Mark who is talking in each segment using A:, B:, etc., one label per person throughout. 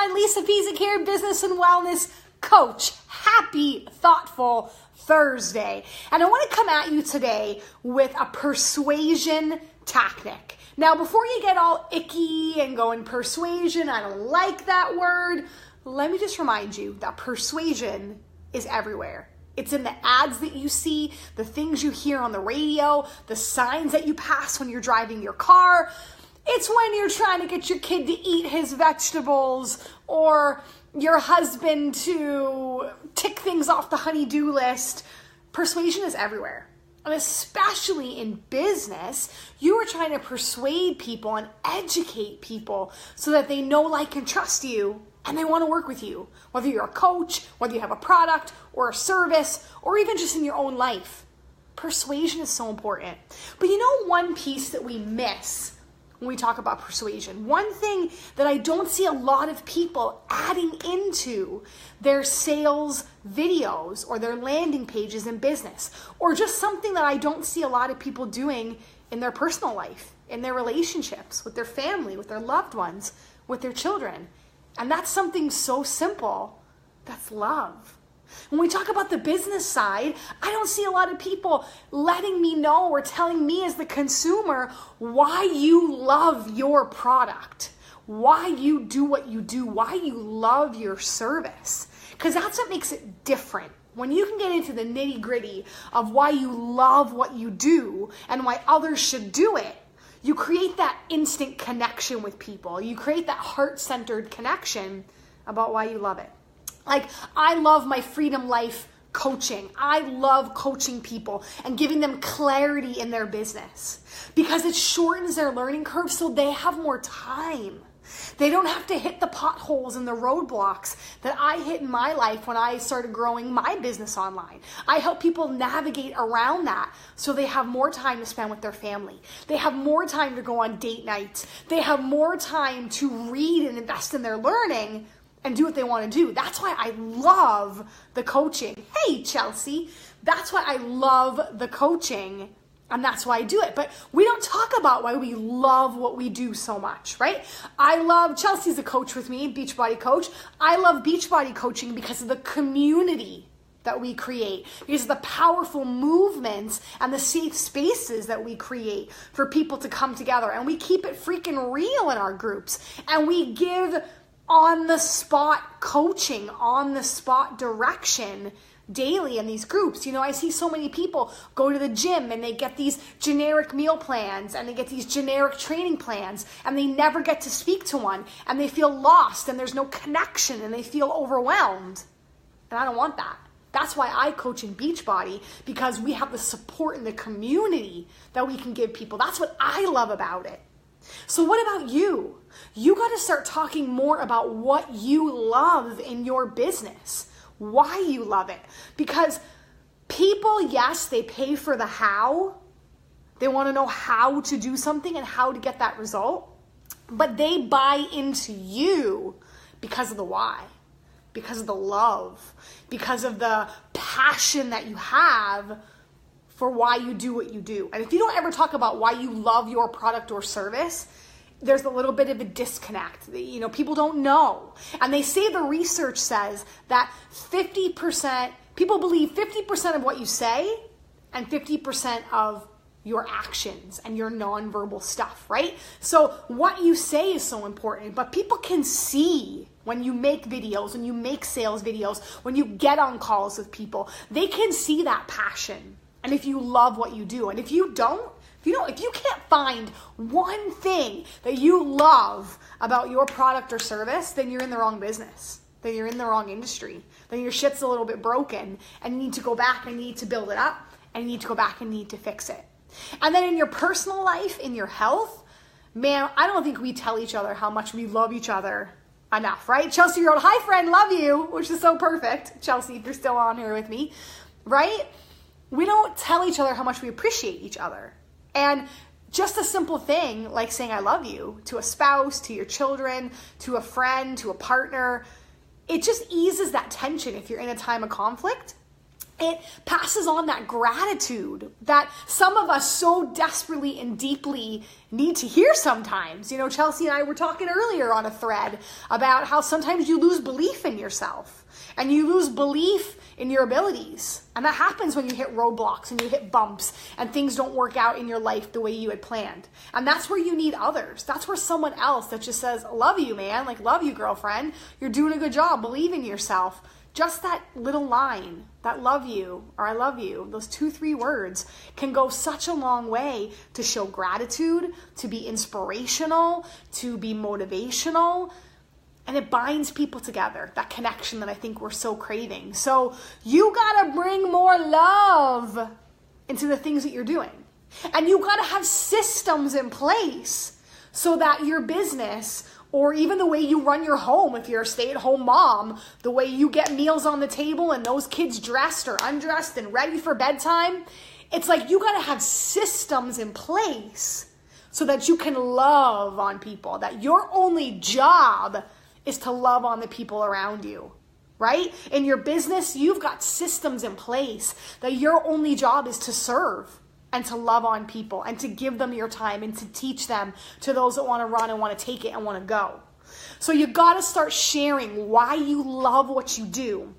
A: everyone, Lisa Pezik here, business and wellness coach. Happy, thoughtful Thursday. And I want to come at you today with a persuasion tactic. Now, before you get all icky and going persuasion, I don't like that word, let me just remind you that persuasion is everywhere. It's in the ads that you see, the things you hear on the radio, the signs that you pass when you're driving your car. It's when you're trying to get your kid to eat his vegetables or your husband to tick things off the honey-do list. Persuasion is everywhere. And especially in business, you are trying to persuade people and educate people so that they know, like, and trust you, and they want to work with you. Whether you're a coach, whether you have a product or a service, or even just in your own life. Persuasion is so important. But you know one piece that we miss when we talk about persuasion? One thing that I don't see a lot of people adding into their sales videos or their landing pages in business, or just something that I don't see a lot of people doing in their personal life, in their relationships, with their family, with their loved ones, with their children. And that's something so simple. That's love. When we talk about the business side, I don't see a lot of people letting me know or telling me as the consumer why you love your product, why you do what you do, why you love your service. Because that's what makes it different. When you can get into the nitty-gritty of why you love what you do and why others should do it, you create that instant connection with people. You create that heart-centered connection about why you love it. Like, I love my Freedom Life coaching. I love coaching people and giving them clarity in their business because it shortens their learning curve so they have more time. They don't have to hit the potholes and the roadblocks that I hit in my life when I started growing my business online. I help people navigate around that so they have more time to spend with their family. They have more time to go on date nights. They have more time to read and invest in their learning and do what they want to do. That's why I love the coaching. Hey, Chelsea. That's why I love the coaching, and that's why I do it. But we don't talk about why we love what we do so much, right? Chelsea's a coach with me, Beachbody coach. I love Beachbody coaching because of the community that we create, because of the powerful movements and the safe spaces that we create for people to come together. And we keep it freaking real in our groups. And we give on-the-spot coaching, on-the-spot direction daily in these groups. You know, I see so many people go to the gym and they get these generic meal plans and they get these generic training plans and they never get to speak to one and they feel lost and there's no connection and they feel overwhelmed. And I don't want that. That's why I coach in Beachbody, because we have the support in the community that we can give people. That's what I love about it. So what about you? You got to start talking more about what you love in your business, why you love it. Because people, yes, they pay for the how. They want to know how to do something and how to get that result. But they buy into you because of the why, because of the love, because of the passion that you have for why you do what you do. And if you don't ever talk about why you love your product or service, there's a little bit of a disconnect. You know, people don't know. And they say the research says that 50%, people believe 50% of what you say and 50% of your actions and your nonverbal stuff, right? So what you say is so important, but people can see when you make videos, when you make sales videos, when you get on calls with people, they can see that passion. And if you love what you do, and if you can't find one thing that you love about your product or service, then you're in the wrong business. Then you're in the wrong industry. Then your shit's a little bit broken and you need to go back and you need to build it up and you need to go back and you need to fix it. And then in your personal life, in your health, man, I don't think we tell each other how much we love each other enough, right? Chelsea wrote, "Hi friend, love you," which is so perfect. Chelsea, if you're still on here with me, right? We don't tell each other how much we appreciate each other. And just a simple thing like saying I love you to a spouse, to your children, to a friend, to a partner, it just eases that tension if you're in a time of conflict. It passes on that gratitude that some of us so desperately and deeply need to hear sometimes. You know, Chelsea and I were talking earlier on a thread about how sometimes you lose belief in yourself and you lose belief in your abilities. And that happens when you hit roadblocks and you hit bumps and things don't work out in your life the way you had planned. And that's where you need others. That's where someone else that just says, love you, man, like love you, girlfriend. You're doing a good job. Believe in yourself. Just that little line, that love you or I love you, those 2-3 words can go such a long way to show gratitude, to be inspirational, to be motivational, and it binds people together, that connection that I think we're so craving. So you gotta bring more love into the things that you're doing. And you gotta have systems in place so that your business or even the way you run your home, if you're a stay-at-home mom, the way you get meals on the table and those kids dressed or undressed and ready for bedtime, it's like you gotta have systems in place so that you can love on people, that your only job is to love on the people around you, right? In your business, you've got systems in place that your only job is to serve and to love on people and to give them your time and to teach them to those that want to run and want to take it and want to go. So you got to start sharing why you love what you do.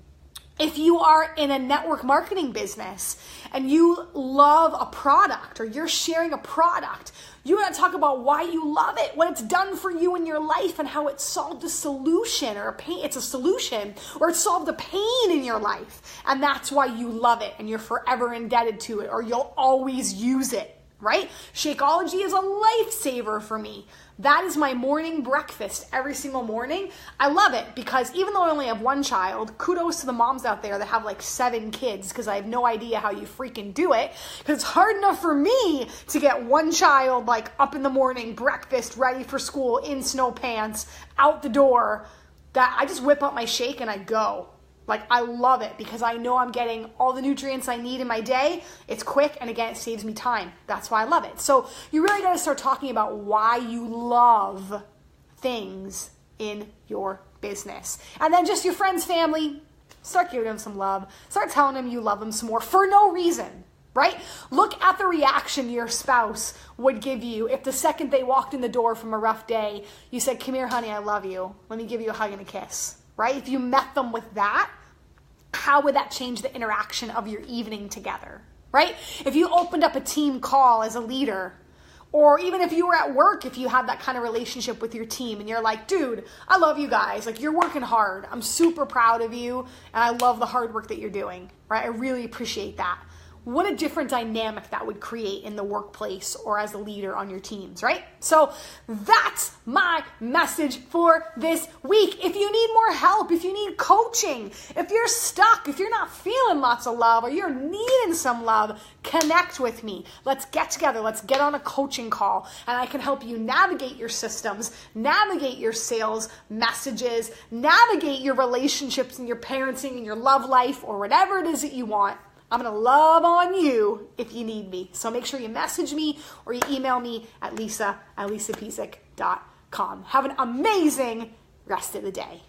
A: If you are in a network marketing business and you love a product or you're sharing a product, you got to talk about why you love it, what it's done for you in your life and how it solved a solution or a pain. It's a solution or it solved a pain in your life. And that's why you love it and you're forever indebted to it or you'll always use it, right? Shakeology is a lifesaver for me. That is my morning breakfast every single morning. I love it because even though I only have one child, kudos to the moms out there that have like 7 kids because I have no idea how you freaking do it. Because it's hard enough for me to get one child like up in the morning, breakfast, ready for school, in snow pants, out the door, that I just whip up my shake and I go. Like, I love it because I know I'm getting all the nutrients I need in my day. It's quick, and again, it saves me time. That's why I love it. So you really got to start talking about why you love things in your business. And then just your friends, family, start giving them some love. Start telling them you love them some more for no reason, right? Look at the reaction your spouse would give you if the second they walked in the door from a rough day, you said, come here, honey, I love you. Let me give you a hug and a kiss, right? If you met them with that, how would that change the interaction of your evening together, right? If you opened up a team call as a leader, or even if you were at work, if you had that kind of relationship with your team and you're like, dude, I love you guys. Like, you're working hard. I'm super proud of you. And I love the hard work that you're doing, right? I really appreciate that. What a different dynamic that would create in the workplace or as a leader on your teams, right? So that's my message for this week. If you need more help, if you need coaching, if you're stuck, if you're not feeling lots of love or you're needing some love, connect with me. Let's get together. Let's get on a coaching call and I can help you navigate your systems, navigate your sales messages, navigate your relationships and your parenting and your love life or whatever it is that you want. I'm going to love on you if you need me. So make sure you message me or you email me at lisa@lisapezik.com. Have an amazing rest of the day.